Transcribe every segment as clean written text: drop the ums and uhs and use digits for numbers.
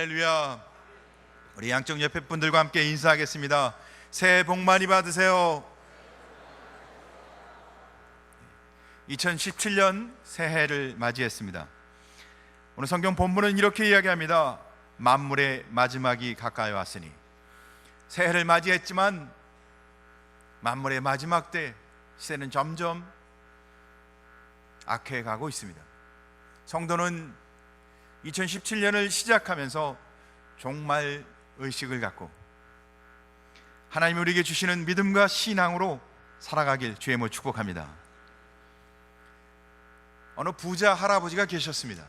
할렐루야. 우리 양쪽 옆에 분들과 함께 인사하겠습니다. 새해 복 많이 받으세요. 2017년 새해를 맞이했습니다. 오늘 성경 본문은 이렇게 이야기합니다. 만물의 마지막이 가까이 왔으니. 새해를 맞이했지만 만물의 마지막 때 시대는 점점 악해가고 있습니다. 성도는 2017년을 시작하면서 종말 의식을 갖고 하나님이 우리에게 주시는 믿음과 신앙으로 살아가길 주의 이름으로 축복합니다. 어느 부자 할아버지가 계셨습니다.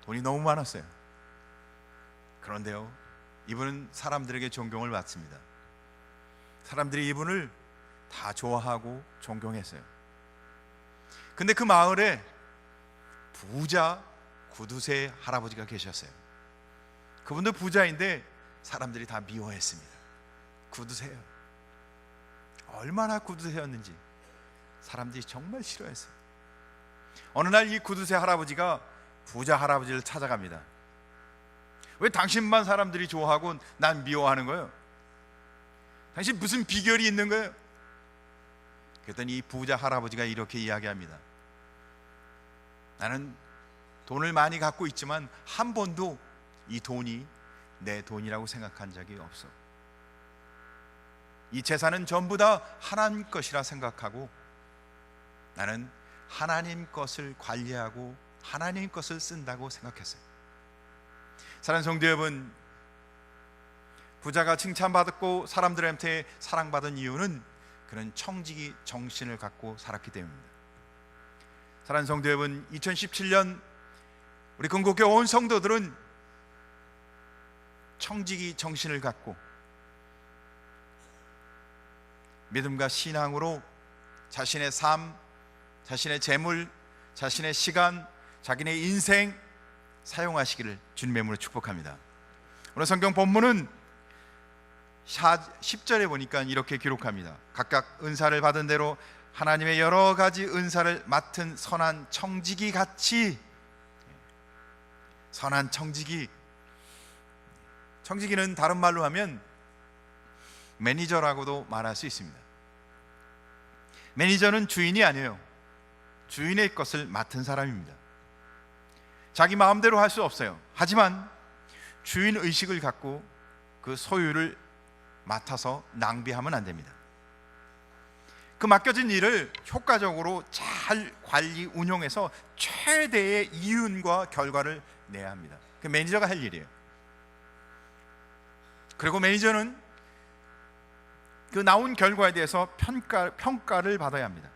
돈이 너무 많았어요. 그런데요, 이분은 사람들에게 존경을 받습니다. 사람들이 이분을 다 좋아하고 존경했어요. 근데 그 마을에 부자 구두쇠 할아버지가 계셨어요. 그분도 부자인데 사람들이 다 미워했습니다. 구두쇠요. 얼마나 구두쇠였는지 사람들이 정말 싫어했어요. 어느 날 이 구두쇠 할아버지가 부자 할아버지를 찾아갑니다. 왜 당신만 사람들이 좋아하고 난 미워하는 거예요? 당신 무슨 비결이 있는 거예요? 그랬더니 이 부자 할아버지가 이렇게 이야기합니다. 나는 돈을 많이 갖고 있지만 한 번도 이 돈이 내 돈이라고 생각한 적이 없어. 이 재산은 전부 다 하나님 것이라 생각하고 나는 하나님 것을 관리하고 하나님 것을 쓴다고 생각했어요. 사랑하는 성도 여러분, 부자가 칭찬받았고 사람들한테 사랑받은 이유는 그는 청지기 정신을 갖고 살았기 때문입니다. 사랑하는 성도 여러분, 2017년 우리 건국교회 온 성도들은 청지기 정신을 갖고 믿음과 신앙으로 자신의 삶, 자신의 재물, 자신의 시간, 자기네 인생 사용하시기를 주님의 이름으로 축복합니다. 오늘 성경 본문은 10절에 보니까 이렇게 기록합니다. 각각 은사를 받은 대로 하나님의 여러 가지 은사를 맡은 선한 청지기 같이. 선한 청지기. 청지기는 다른 말로 하면 매니저라고도 말할 수 있습니다. 매니저는 주인이 아니에요. 주인의 것을 맡은 사람입니다. 자기 마음대로 할 수 없어요. 하지만 주인 의식을 갖고 그 소유를 맡아서 낭비하면 안 됩니다. 그 맡겨진 일을 효과적으로 잘 관리 운용해서 최대의 이윤과 결과를 내야 합니다. 그 매니저가 할 일이에요. 그리고 매니저는 그 나온 결과에 대해서 평가를 받아야 합니다.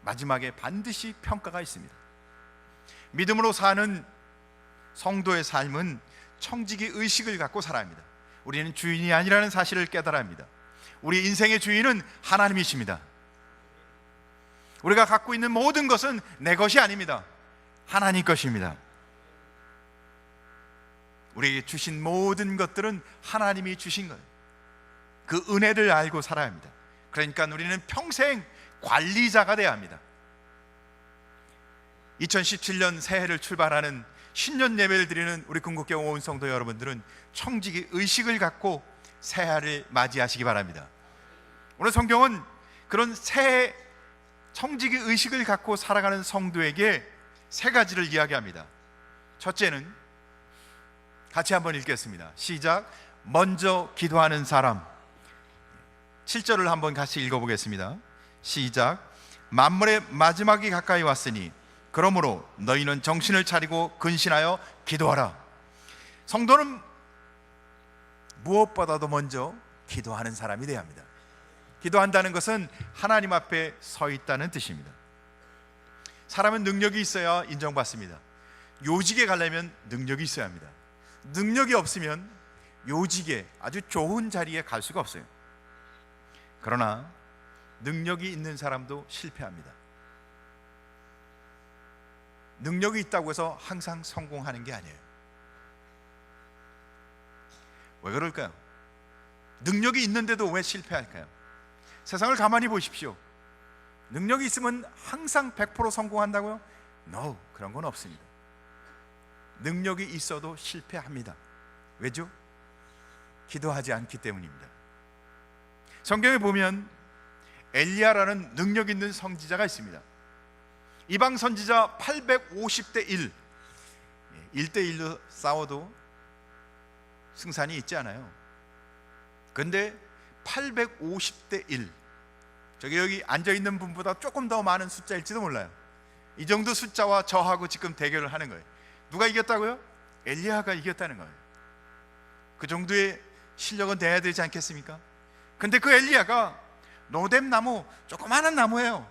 마지막에 반드시 평가가 있습니다. 믿음으로 사는 성도의 삶은 청지기 의식을 갖고 살아야 합니다. 우리는 주인이 아니라는 사실을 깨달아야 합니다. 우리 인생의 주인은 하나님이십니다. 우리가 갖고 있는 모든 것은 내 것이 아닙니다. 하나님 것입니다. 우리에게 주신 모든 것들은 하나님이 주신 거예요. 그 은혜를 알고 살아야 합니다. 그러니까 우리는 평생 관리자가 되어야 합니다. 2017년 새해를 출발하는 신년 예배를 드리는 우리 건국교회 온 성도 여러분들은 청지기 의식을 갖고 새해를 맞이하시기 바랍니다. 오늘 성경은 그런 새해 청지기 의식을 갖고 살아가는 성도에게 세 가지를 이야기합니다. 첫째는 같이 한번 읽겠습니다. 시작. 먼저 기도하는 사람. 7절을 한번 같이 읽어보겠습니다. 시작. 만물의 마지막이 가까이 왔으니 그러므로 너희는 정신을 차리고 근신하여 기도하라. 성도는 무엇보다도 먼저 기도하는 사람이 되어야 합니다. 기도한다는 것은 하나님 앞에 서 있다는 뜻입니다. 사람은 능력이 있어야 인정받습니다. 요직에 가려면 능력이 있어야 합니다. 능력이 없으면 요직에 아주 좋은 자리에 갈 수가 없어요. 그러나 능력이 있는 사람도 실패합니다. 능력이 있다고 해서 항상 성공하는 게 아니에요. 왜 그럴까요? 능력이 있는데도 왜 실패할까요? 세상을 가만히 보십시오. 능력이 있으면 항상 100% 성공한다고요? No, 그런 건 없습니다. 능력이 있어도 실패합니다. 왜죠? 기도하지 않기 때문입니다. 성경에 보면 엘리야라는 능력 있는 선지자가 있습니다. 이방 선지자 850대 1, 1대 1로 싸워도 승산이 있지 않아요. 그런데 850대 1, 여기 앉아있는 분보다 조금 더 많은 숫자일지도 몰라요. 이 정도 숫자와 저하고 지금 대결을 하는 거예요. 누가 이겼다고요? 엘리야가 이겼다는 거예요. 그 정도의 실력은 돼야 되지 않겠습니까? 근데 그 엘리야가 노뎀 나무, 조그마한 나무예요.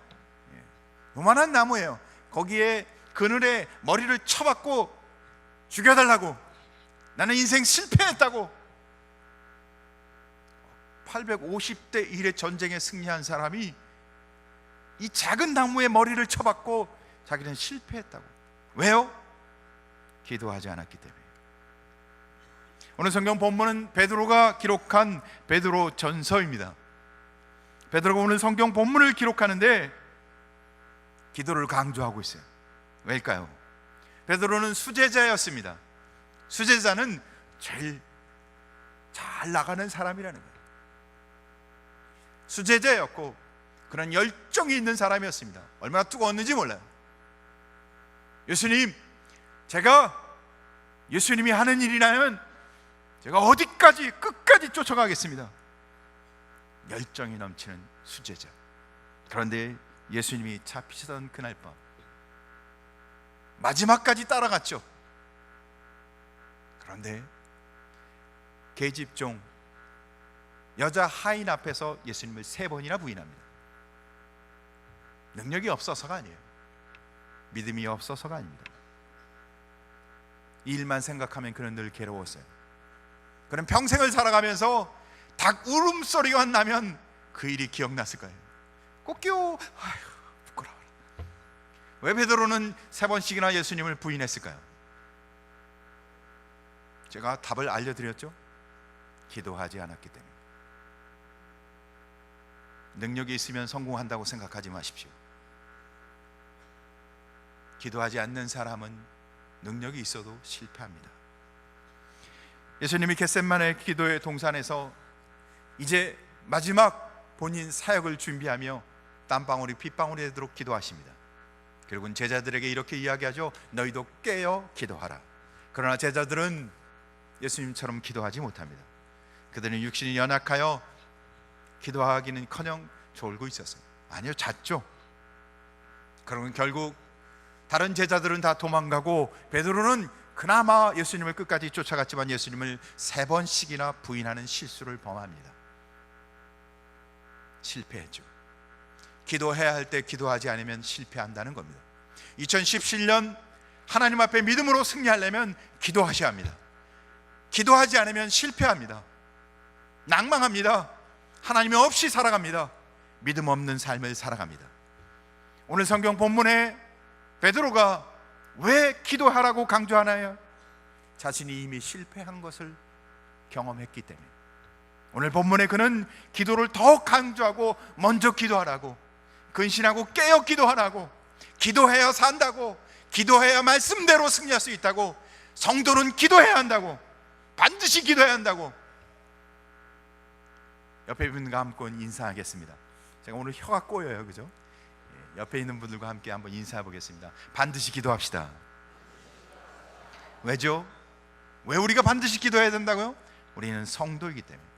요만한 나무예요. 거기에 그늘에 머리를 쳐박고 죽여달라고, 나는 인생 실패했다고. 850대 1의 전쟁에 승리한 사람이 이 작은 나무에 머리를 쳐박고 자기는 실패했다고. 왜요? 기도하지 않았기 때문에. 오늘 성경 본문은 베드로가 기록한 베드로 전서입니다. 베드로가 오늘 성경 본문을 기록하는데 기도를 강조하고 있어요. 왜일까요? 베드로는 수제자였습니다. 수제자는 제일 잘 나가는 사람이라는 거예요. 수제자였고 그런 열정이 있는 사람이었습니다. 얼마나 뜨거웠는지 몰라요. 예수님, 제가 예수님이 하는 일이라면 제가 어디까지 끝까지 쫓아가겠습니다. 열정이 넘치는 수제자. 그런데 예수님이 잡히시던 그날 밤 마지막까지 따라갔죠. 그런데 계집종 여자 하인 앞에서 예수님을 3번이나 부인합니다. 능력이 없어서가 아니에요. 믿음이 없어서가 아닙니다. 이 일만 생각하면 그는 늘 괴로웠어요. 그는 평생을 살아가면서 닭 울음소리가 나면 그 일이 기억났을 거예요. 꽃기호, 아휴 부끄러워라. 왜 베드로는 3번씩이나 예수님을 부인했을까요? 제가 답을 알려드렸죠. 기도하지 않았기 때문에. 능력이 있으면 성공한다고 생각하지 마십시오. 기도하지 않는 사람은 능력이 있어도 실패합니다. 예수님이 겟셋마네 기도의 동산에서 이제 마지막 본인 사역을 준비하며 땀방울이 핏방울이 되도록 기도하십니다. 결국은 제자들에게 이렇게 이야기하죠. 너희도 깨어 기도하라. 그러나 제자들은 예수님처럼 기도하지 못합니다. 그들은 육신이 연약하여 기도하기는커녕 졸고 있었어요. 아니요, 잤죠. 그러면 결국 다른 제자들은 다 도망가고 베드로는 그나마 예수님을 끝까지 쫓아갔지만 예수님을 3번씩이나 부인하는 실수를 범합니다. 실패했죠. 기도해야 할 때 기도하지 않으면 실패한다는 겁니다. 2017년 하나님 앞에 믿음으로 승리하려면 기도하셔야 합니다. 기도하지 않으면 실패합니다. 낭망합니다. 하나님이 없이 살아갑니다. 믿음 없는 삶을 살아갑니다. 오늘 성경 본문에 베드로가 왜 기도하라고 강조하나요? 자신이 이미 실패한 것을 경험했기 때문에. 오늘 본문에 그는 기도를 더 강조하고 먼저 기도하라고, 근신하고 깨어 기도하라고, 기도해야 산다고, 기도해야 말씀대로 승리할 수 있다고, 성도는 기도해야 한다고, 반드시 기도해야 한다고. 옆에 분과 함께 인사하겠습니다. 제가 오늘 혀가 꼬여요, 그죠? 옆에 있는 분들과 함께 한번 인사해 보겠습니다. 반드시 기도합시다. 왜죠? 왜 우리가 반드시 기도해야 된다고요? 우리는 성도이기 때문에,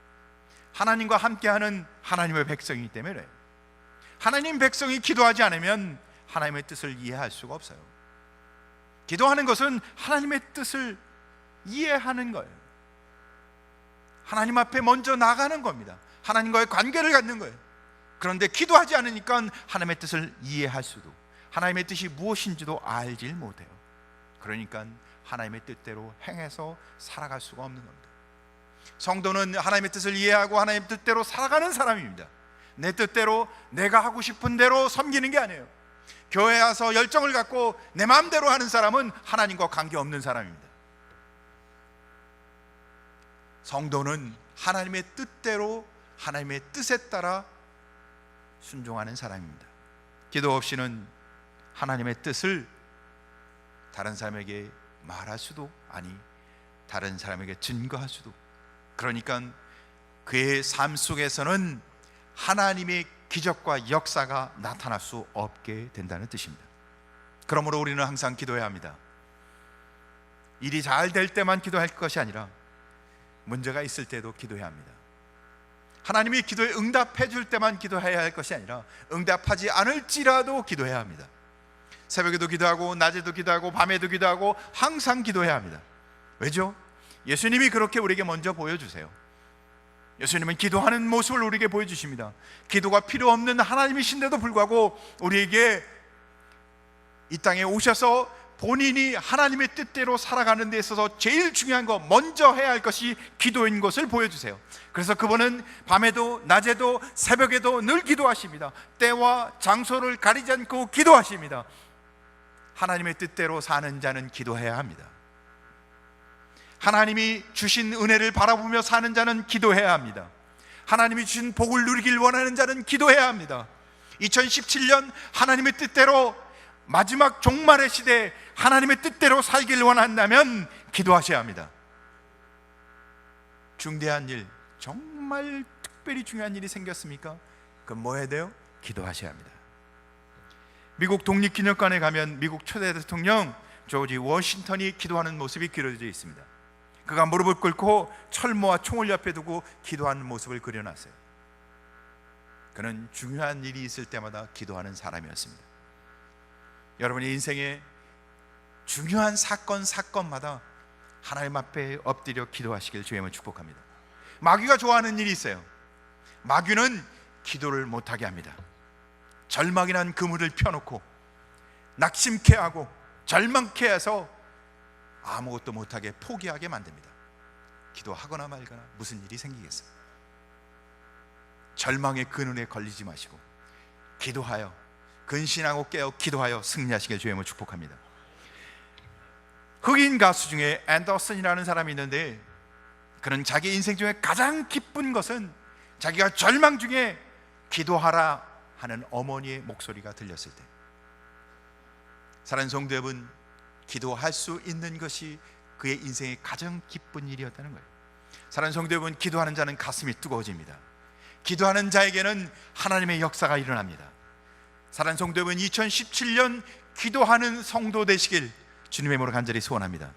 하나님과 함께하는 하나님의 백성이기 때문에 그래요. 하나님 백성이 기도하지 않으면 하나님의 뜻을 이해할 수가 없어요. 기도하는 것은 하나님의 뜻을 이해하는 거예요. 하나님 앞에 먼저 나가는 겁니다. 하나님과의 관계를 갖는 거예요. 그런데 기도하지 않으니까 하나님의 뜻을 이해할 수도, 하나님의 뜻이 무엇인지도 알질 못해요. 그러니까 하나님의 뜻대로 행해서 살아갈 수가 없는 겁니다. 성도는 하나님의 뜻을 이해하고 하나님의 뜻대로 살아가는 사람입니다. 내 뜻대로, 내가 하고 싶은 대로 섬기는 게 아니에요. 교회에 와서 열정을 갖고 내 마음대로 하는 사람은 하나님과 관계없는 사람입니다. 성도는 하나님의 뜻대로, 하나님의 뜻에 따라 순종하는 사람입니다. 기도 없이는 하나님의 뜻을 다른 사람에게 말할 수도, 아니 다른 사람에게 증거할 수도, 그러니까 그의 삶 속에서는 하나님의 기적과 역사가 나타날 수 없게 된다는 뜻입니다. 그러므로 우리는 항상 기도해야 합니다. 일이 잘 될 때만 기도할 것이 아니라 문제가 있을 때도 기도해야 합니다. 하나님이 기도에 응답해 줄 때만 기도해야 할 것이 아니라 응답하지 않을지라도 기도해야 합니다. 새벽에도 기도하고 낮에도 기도하고 밤에도 기도하고 항상 기도해야 합니다. 왜죠? 예수님이 그렇게 우리에게 먼저 보여주세요. 예수님은 기도하는 모습을 우리에게 보여주십니다. 기도가 필요 없는 하나님이신데도 불구하고 우리에게 이 땅에 오셔서 본인이 하나님의 뜻대로 살아가는 데 있어서 제일 중요한 거, 먼저 해야 할 것이 기도인 것을 보여주세요. 그래서 그분은 밤에도 낮에도 새벽에도 늘 기도하십니다. 때와 장소를 가리지 않고 기도하십니다. 하나님의 뜻대로 사는 자는 기도해야 합니다. 하나님이 주신 은혜를 바라보며 사는 자는 기도해야 합니다. 하나님이 주신 복을 누리길 원하는 자는 기도해야 합니다. 2017년 하나님의 뜻대로 마지막 종말의 시대에 하나님의 뜻대로 살길 원한다면 기도하셔야 합니다. 중대한 일, 정말 특별히 중요한 일이 생겼습니까? 그럼 뭐 해야 돼요? 기도하셔야 합니다. 미국 독립기념관에 가면 미국 초대 대통령 조지 워싱턴이 기도하는 모습이 그려져 있습니다. 그가 무릎을 꿇고 철모와 총을 옆에 두고 기도하는 모습을 그려놨어요. 그는 중요한 일이 있을 때마다 기도하는 사람이었습니다. 여러분의 인생에 중요한 사건마다 하나님 앞에 엎드려 기도하시길 주님은 축복합니다. 마귀가 좋아하는 일이 있어요. 마귀는 기도를 못하게 합니다. 절망이 난 그물을 펴놓고 낙심케 하고 절망케 해서 아무것도 못하게 포기하게 만듭니다. 기도하거나 말거나 무슨 일이 생기겠어요? 절망의 근원에 걸리지 마시고 기도하여 근신하고 깨어 기도하여 승리하시길 주님을 축복합니다. 흑인 가수 중에 앤더슨이라는 사람이 있는데 그는 자기 인생 중에 가장 기쁜 것은 자기가 절망 중에 기도하라 하는 어머니의 목소리가 들렸을 때, 사랑하는 성도 여러분, 기도할 수 있는 것이 그의 인생의 가장 기쁜 일이었다는 거예요. 사랑하는 성도 여러분, 기도하는 자는 가슴이 뜨거워집니다. 기도하는 자에게는 하나님의 역사가 일어납니다. 사랑하는 성도 여러분, 2017년 기도하는 성도 되시길 주님의 이름으로 간절히 소원합니다.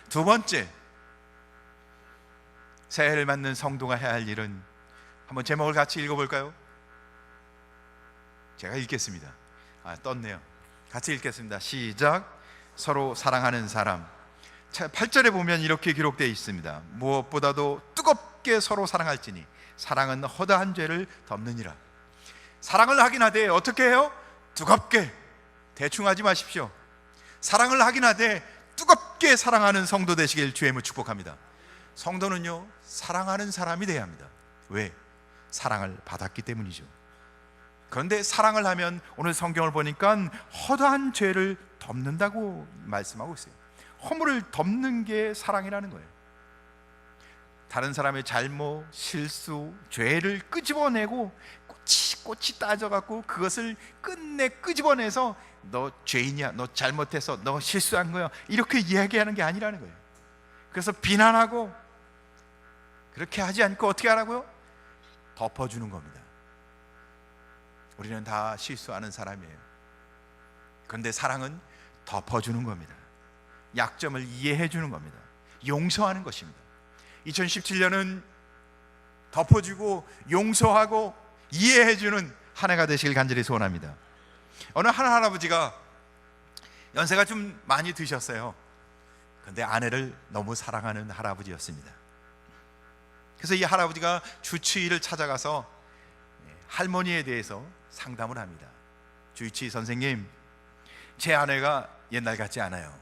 두 번째, 새해를 맞는 성도가 해야 할 일은, 한번 제목을 같이 읽어볼까요? 제가 읽겠습니다. 떴네요. 같이 읽겠습니다. 시작. 서로 사랑하는 사람. 8절에 보면 이렇게 기록되어 있습니다. 무엇보다도 뜨겁게 서로 사랑할지니 사랑은 허다한 죄를 덮느니라. 사랑을 하긴 하되 어떻게 해요? 뜨겁게. 대충 하지 마십시오. 사랑을 하긴 하되 뜨겁게 사랑하는 성도 되시길 주의 이름으로 축복합니다. 성도는요, 사랑하는 사람이 되어야 합니다. 왜? 사랑을 받았기 때문이죠. 그런데 사랑을 하면 오늘 성경을 보니까 허다한 죄를 덮는다고 말씀하고 있어요. 허물을 덮는 게 사랑이라는 거예요. 다른 사람의 잘못, 실수, 죄를 끄집어내고 꼬치 따져갖고 그것을 끝내 끄집어내서 너 죄인이야, 너 잘못해서, 너 실수한 거야, 이렇게 이야기하는 게 아니라는 거예요. 그래서 비난하고 그렇게 하지 않고 어떻게 하라고요? 덮어주는 겁니다. 우리는 다 실수하는 사람이에요. 그런데 사랑은 덮어주는 겁니다. 약점을 이해해 주는 겁니다. 용서하는 것입니다. 2017년은 덮어주고 용서하고 이해해 주는 한 해가 되시길 간절히 소원합니다. 어느 한 할아버지가 연세가 좀 많이 드셨어요. 그런데 아내를 너무 사랑하는 할아버지였습니다. 그래서 이 할아버지가 주치의를 찾아가서 할머니에 대해서 상담을 합니다. 주치의 선생님, 제 아내가 옛날 같지 않아요.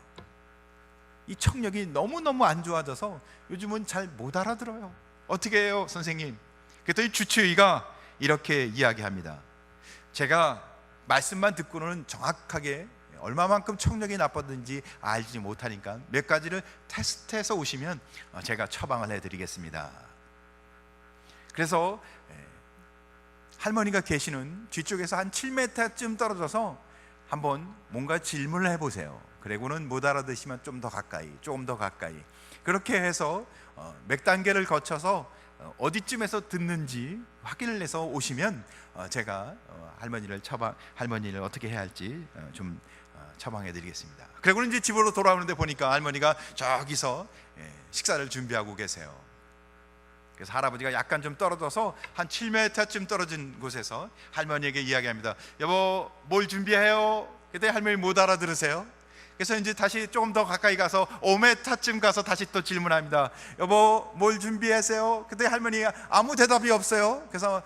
이 청력이 너무너무 안 좋아져서 요즘은 잘 못 알아들어요. 어떻게 해요, 선생님? 그랬더니 주치의가 이렇게 이야기합니다. 제가 말씀만 듣고는 정확하게 얼마만큼 청력이 나빴는지 알지 못하니까 몇 가지를 테스트해서 오시면 제가 처방을 해드리겠습니다. 그래서 할머니가 계시는 뒤쪽에서 한 7m쯤 떨어져서 한번 뭔가 질문을 해보세요. 그리고는 못 알아듣시면 좀 더 가까이, 조금 더 가까이. 그렇게 해서 몇 단계를 거쳐서 어디쯤에서 듣는지 확인을 해서 오시면 제가 할머니를 어떻게 해야 할지 좀 처방해 드리겠습니다. 그리고 이제 집으로 돌아오는데 보니까 할머니가 저기서 식사를 준비하고 계세요. 그래서 할아버지가 약간 좀 떨어져서 한 7m쯤 떨어진 곳에서 할머니에게 이야기합니다. 여보, 뭘 준비해요? 그때 할머니 못 알아들으세요. 그래서 이제 다시 조금 더 가까이 가서 5m쯤 가서 다시 또 질문합니다. 여보, 뭘 준비하세요? 그때 할머니가 아무 대답이 없어요. 그래서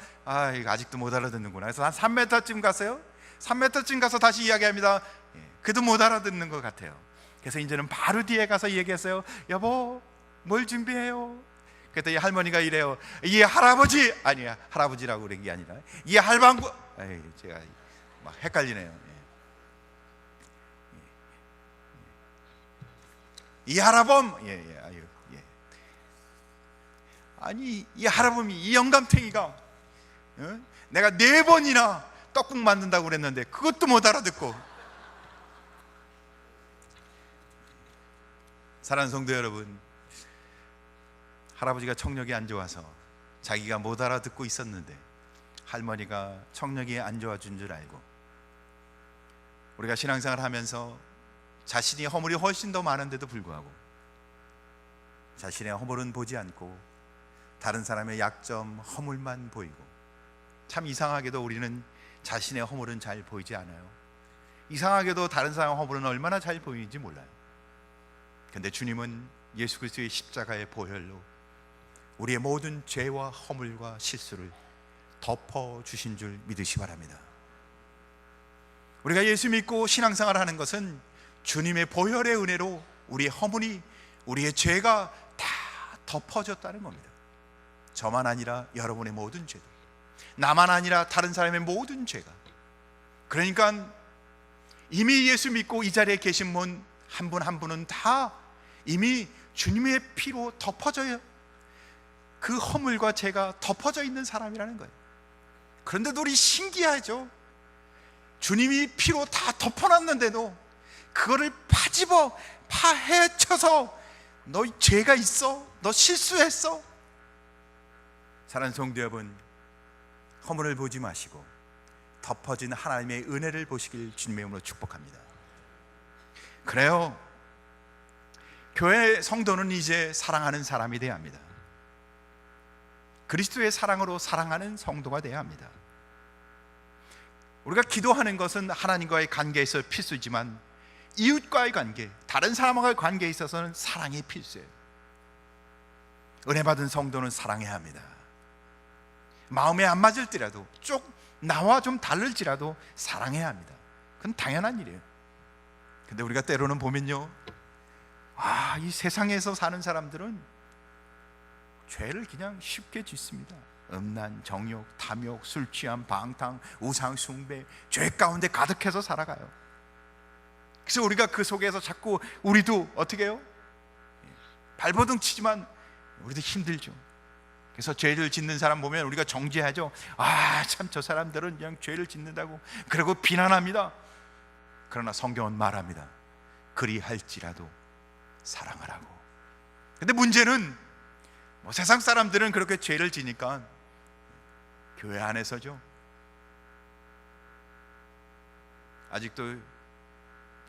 이거 아직도 못 알아듣는구나. 그래서 한 3m쯤 갔어요. 3m쯤 가서 다시 이야기합니다. 그래도 못 알아듣는 것 같아요. 그래서 이제는 바로 뒤에 가서 얘기했어요. 여보, 뭘 준비해요? 그때 할머니가 이래요. 이 할아버지, 아니야, 할아버지라고 그런 게 아니라 이 할방구, 제가 막 헷갈리네요. 이 할아범, 아니 이 할아범이, 이 영감탱이가 내가 4번이나 떡국 만든다고 그랬는데 그것도 못 알아듣고. 사랑하는 성도 여러분, 할아버지가 청력이 안 좋아서 자기가 못 알아듣고 있었는데 할머니가 청력이 안 좋아진 줄 알고, 우리가 신앙생활을 하면서 자신이 허물이 훨씬 더 많은데도 불구하고 자신의 허물은 보지 않고 다른 사람의 약점, 허물만 보이고, 참 이상하게도 우리는 자신의 허물은 잘 보이지 않아요. 이상하게도 다른 사람의 허물은 얼마나 잘 보이는지 몰라요. 그런데 주님은 예수 그리스도의 십자가의 보혈로 우리의 모든 죄와 허물과 실수를 덮어주신 줄 믿으시 바랍니다. 우리가 예수 믿고 신앙생활을 하는 것은 주님의 보혈의 은혜로 우리의 허물이, 우리의 죄가 다 덮어졌다는 겁니다. 저만 아니라 여러분의 모든 죄들, 나만 아니라 다른 사람의 모든 죄가. 그러니까 이미 예수 믿고 이 자리에 계신 분 한 분 한 분은 다 이미 주님의 피로 덮어져요. 그 허물과 죄가 덮어져 있는 사람이라는 거예요. 그런데도 우리 신기하죠. 주님이 피로 다 덮어놨는데도 그거를 파헤쳐서 너 죄가 있어? 너 실수했어? 사랑하는 성도 여러분, 허물을 보지 마시고 덮어진 하나님의 은혜를 보시길 주님의 이름으로 축복합니다. 그래요, 교회 성도는 이제 사랑하는 사람이 되어야 합니다. 그리스도의 사랑으로 사랑하는 성도가 되어야 합니다. 우리가 기도하는 것은 하나님과의 관계에서 필수지만 이웃과의 관계, 다른 사람과의 관계에 있어서는 사랑이 필수예요. 은혜 받은 성도는 사랑해야 합니다. 마음에 안 맞을지라도, 나와 좀 다를지라도 사랑해야 합니다. 그건 당연한 일이에요. 근데 우리가 때로는 보면요, 이 세상에서 사는 사람들은 죄를 그냥 쉽게 짓습니다. 음란, 정욕, 탐욕, 술취함, 방탕, 우상 숭배, 죄 가운데 가득해서 살아가요. 그래서 우리가 그 속에서 자꾸 우리도 어떻게 해요? 발버둥 치지만 우리도 힘들죠. 그래서 죄를 짓는 사람 보면 우리가 정죄하죠. 참 저 사람들은 그냥 죄를 짓는다고, 그리고 비난합니다. 그러나 성경은 말합니다. 그리할지라도 사랑하라고. 근데 문제는 세상 사람들은 그렇게 죄를 지니까 교회 안에서죠, 아직도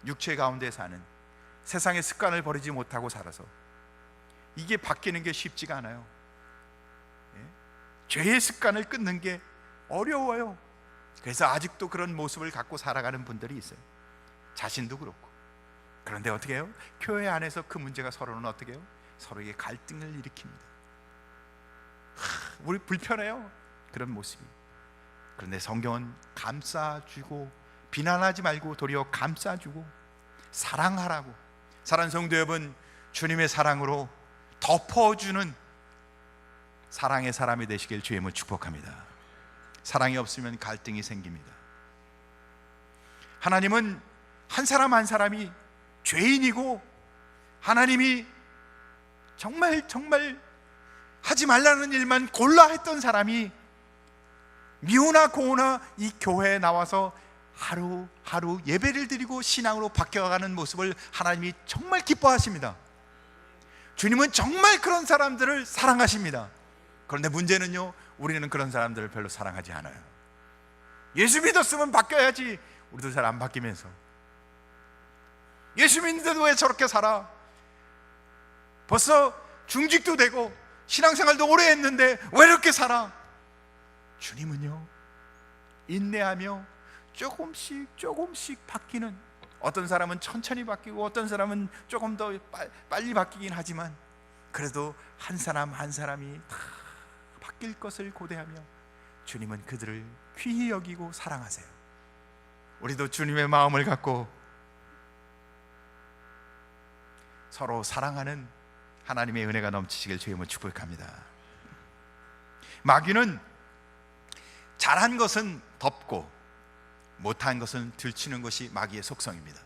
육체 가운데 사는, 세상의 습관을 버리지 못하고 살아서 이게 바뀌는 게 쉽지가 않아요. 죄의 습관을 끊는 게 어려워요. 그래서 아직도 그런 모습을 갖고 살아가는 분들이 있어요. 자신도 그렇고. 그런데 어떻게 해요? 교회 안에서 그 문제가 서로는 어떻게 해요? 서로에게 갈등을 일으킵니다. 우리 불편해요, 그런 모습이. 그런데 성경은 감싸주고, 비난하지 말고 도리어 감싸주고 사랑하라고. 사랑하는 성도 여러분, 주님의 사랑으로 덮어주는 사랑의 사람이 되시길 주의 이름으로 축복합니다. 사랑이 없으면 갈등이 생깁니다. 하나님은 한 사람 한 사람이 죄인이고, 하나님이 정말 하지 말라는 일만 골라 했던 사람이 미우나 고우나 이 교회에 나와서 하루하루 예배를 드리고 신앙으로 바뀌어가는 모습을 하나님이 정말 기뻐하십니다. 주님은 정말 그런 사람들을 사랑하십니다. 그런데 문제는요, 우리는 그런 사람들을 별로 사랑하지 않아요. 예수 믿었으면 바뀌어야지. 우리도 잘 안 바뀌면서, 예수 믿는데도 왜 저렇게 살아? 벌써 중직도 되고 신앙생활도 오래 했는데 왜 이렇게 살아? 주님은요, 인내하며 조금씩 바뀌는, 어떤 사람은 천천히 바뀌고 어떤 사람은 조금 더 빨리 바뀌긴 하지만 그래도 한 사람 한 사람이 다 바뀔 것을 고대하며 주님은 그들을 귀히 여기고 사랑하세요. 우리도 주님의 마음을 갖고 서로 사랑하는 하나님의 은혜가 넘치시길 주님을 축복합니다. 마귀는 잘한 것은 덮고 못한 것은 들추는 것이 마귀의 속성입니다.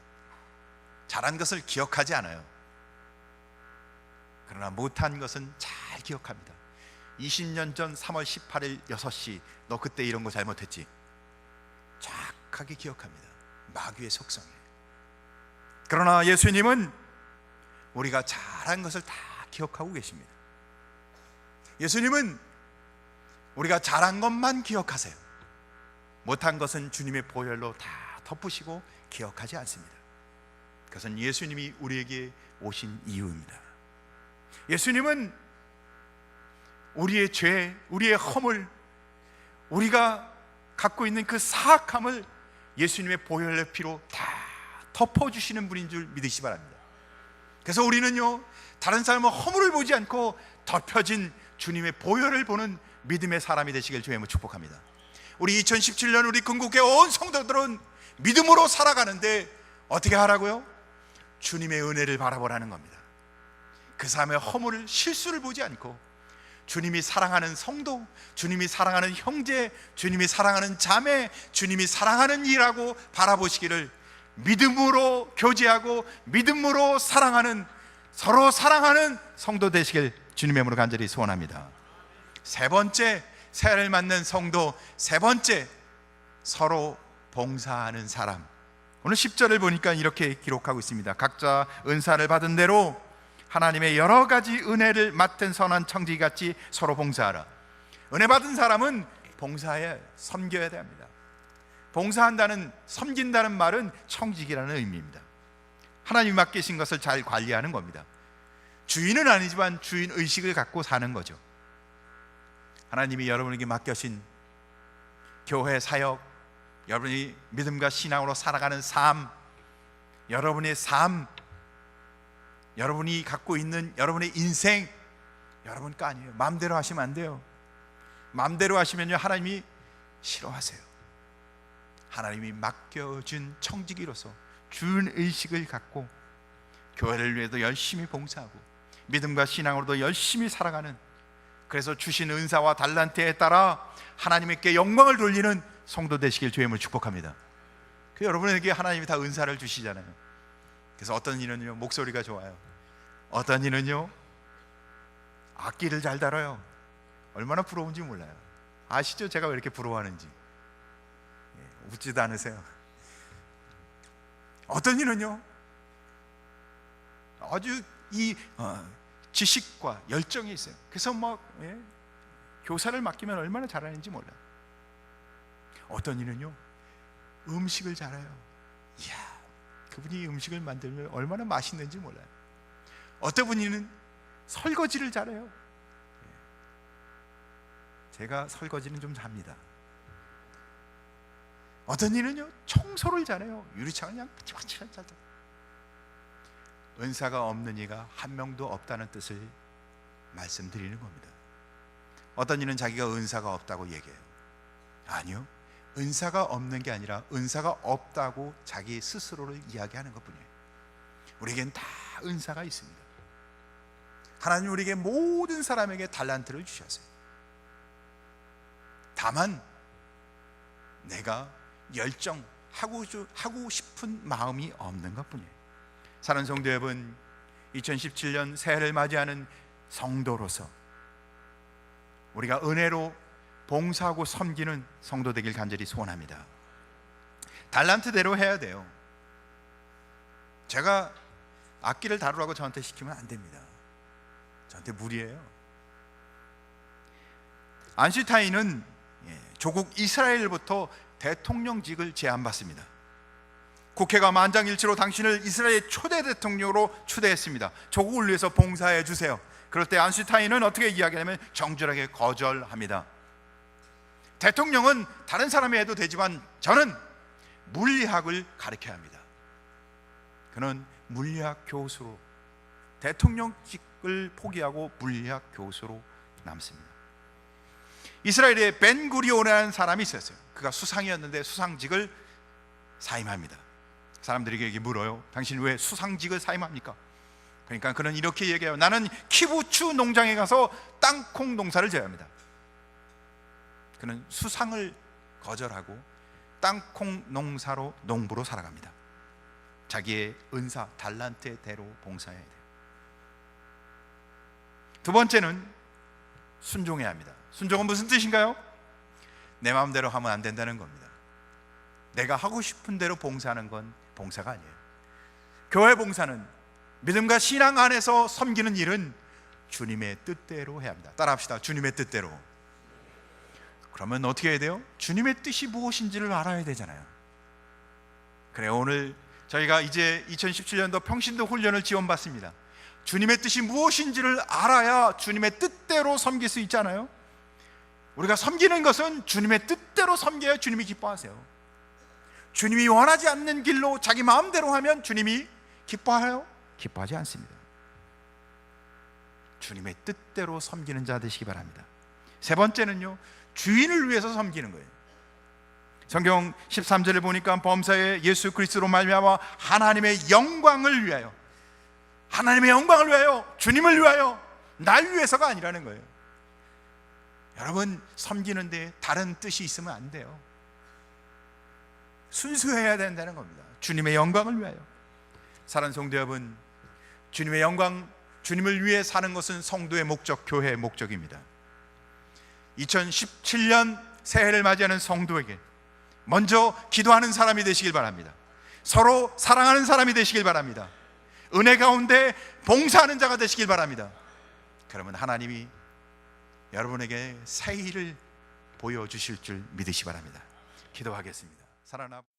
잘한 것을 기억하지 않아요. 그러나 못한 것은 잘 기억합니다. 20년 전 3월 18일 6시 너 그때 이런 거 잘못했지? 정확하게 기억합니다. 마귀의 속성이에요. 그러나 예수님은 우리가 잘한 것을 다 기억하고 계십니다. 예수님은 우리가 잘한 것만 기억하세요. 못한 것은 주님의 보혈로 다 덮으시고 기억하지 않습니다. 그것은 예수님이 우리에게 오신 이유입니다. 예수님은 우리의 죄, 우리의 허물, 우리가 갖고 있는 그 사악함을 예수님의 보혈의 피로 다 덮어주시는 분인 줄 믿으시기 바랍니다. 그래서 우리는요, 다른 사람은 허물을 보지 않고 덮여진 주님의 보혈을 보는 믿음의 사람이 되시길 주님을 축복합니다. 우리 2017년 우리 건국의 온 성도들은 믿음으로 살아가는데 어떻게 하라고요? 주님의 은혜를 바라보라는 겁니다. 그 사람의 허물을, 실수를 보지 않고 주님이 사랑하는 성도, 주님이 사랑하는 형제, 주님이 사랑하는 자매, 주님이 사랑하는 이라고 바라보시기를 믿음으로 교제하고 믿음으로 사랑하는, 서로 사랑하는 성도 되시길 주님의 이름으로 간절히 소원합니다. 세 번째, 새해를 맞는 성도, 세 번째, 서로 봉사하는 사람. 오늘 10절을 보니까 이렇게 기록하고 있습니다. 각자 은사를 받은 대로 하나님의 여러 가지 은혜를 맡은 선한 청지기같이 서로 봉사하라. 은혜 받은 사람은 봉사해, 섬겨야 됩니다. 봉사한다는, 섬긴다는 말은 청지기라는 의미입니다. 하나님이 맡기신 것을 잘 관리하는 겁니다. 주인은 아니지만 주인 의식을 갖고 사는 거죠. 하나님이 여러분에게 맡겨신 교회 사역, 여러분이 믿음과 신앙으로 살아가는 삶, 여러분의 삶, 여러분이 갖고 있는 여러분의 인생, 여러분 거 아니에요. 마음대로 하시면 안 돼요. 마음대로 하시면요, 하나님이 싫어하세요. 하나님이 맡겨준 청지기로서 주인 의식을 갖고 교회를 위해서 열심히 봉사하고 믿음과 신앙으로도 열심히 살아가는, 그래서 주신 은사와 달란트에 따라 하나님께 영광을 돌리는 성도 되시길 주님을 축복합니다. 그 여러분에게 하나님이 다 은사를 주시잖아요. 그래서 어떤 이는요, 목소리가 좋아요. 어떤 이는요, 악기를 잘 다뤄요. 얼마나 부러운지 몰라요. 아시죠? 제가 왜 이렇게 부러워하는지. 웃지도 않으세요. 어떤 이는요, 아주 이 지식과 열정이 있어요. 그래서 교사를 맡기면 얼마나 잘하는지 몰라요. 어떤 이는요, 음식을 잘해요. 이야, 그분이 음식을 만들면 얼마나 맛있는지 몰라요. 어떤 분이는 설거지를 잘해요. 제가 설거지는 좀 잡니다. 어떤 이는요, 청소를 잘해요. 유리창을 그냥 잘. 은사가 없는 이가 한 명도 없다는 뜻을 말씀드리는 겁니다. 어떤 이는 자기가 은사가 없다고 얘기해요. 아니요, 은사가 없는 게 아니라 은사가 없다고 자기 스스로를 이야기하는 것뿐이에요. 우리에겐 다 은사가 있습니다. 하나님 우리에게 모든 사람에게 달란트를 주셨어요. 다만 내가 열정하고 싶은 마음이 없는 것뿐이에요. 사랑하는 성도 여러분, 2017년 새해를 맞이하는 성도로서 우리가 은혜로 봉사하고 섬기는 성도 되길 간절히 소원합니다. 달란트대로 해야 돼요. 제가 악기를 다루라고 저한테 시키면 안 됩니다. 저한테 무리예요. 아인슈타인은 조국 이스라엘부터 대통령직을 제안받습니다. 국회가 만장일치로 당신을 이스라엘 초대 대통령으로 추대했습니다. 조국을 위해서 봉사해 주세요. 그럴 때 아인슈타인은 어떻게 이야기하냐면 정절하게 거절합니다. 대통령은 다른 사람이 해도 되지만 저는 물리학을 가르쳐야 합니다. 그는 물리학 교수로, 대통령직을 포기하고 물리학 교수로 남습니다. 이스라엘에 벤구리온이라는 사람이 있었어요. 그가 수상이었는데 수상직을 사임합니다. 사람들에게 물어요. 당신 왜 수상직을 사임합니까? 그러니까 그는 이렇게 얘기해요. 나는 키부츠 농장에 가서 땅콩 농사를 지어야 합니다. 그는 수상을 거절하고 땅콩 농사로 농부로 살아갑니다. 자기의 은사, 달란트대로 봉사해야 돼요. 두 번째는 순종해야 합니다. 순종은 무슨 뜻인가요? 내 마음대로 하면 안 된다는 겁니다. 내가 하고 싶은 대로 봉사하는 건 봉사가 아니에요. 교회 봉사는, 믿음과 신앙 안에서 섬기는 일은 주님의 뜻대로 해야 합니다. 따라합시다. 주님의 뜻대로. 그러면 어떻게 해야 돼요? 주님의 뜻이 무엇인지를 알아야 되잖아요. 그래요. 오늘 저희가 이제 2017년도 평신도 훈련을 지원받습니다. 주님의 뜻이 무엇인지를 알아야 주님의 뜻대로 섬길 수 있잖아요. 우리가 섬기는 것은 주님의 뜻대로 섬겨야 주님이 기뻐하세요. 주님이 원하지 않는 길로 자기 마음대로 하면 주님이 기뻐해요? 기뻐하지 않습니다. 주님의 뜻대로 섬기는 자 되시기 바랍니다. 세 번째는요, 주인을 위해서 섬기는 거예요. 성경 13절을 보니까 범사에 예수 그리스도로 말미암아 하나님의 영광을 위하여, 하나님의 영광을 위하여, 주님을 위하여, 날 위해서가 아니라는 거예요. 여러분, 섬기는데 다른 뜻이 있으면 안 돼요. 순수해야 된다는 겁니다. 주님의 영광을 위하여. 사랑하는 성도 여러분, 주님의 영광, 주님을 위해 사는 것은 성도의 목적, 교회의 목적입니다. 2017년 새해를 맞이하는 성도에게 먼저 기도하는 사람이 되시길 바랍니다. 서로 사랑하는 사람이 되시길 바랍니다. 은혜 가운데 봉사하는 자가 되시길 바랍니다. 그러면 하나님이 여러분에게 새 일을 보여주실 줄 믿으시 바랍니다. 기도하겠습니다. 사랑하는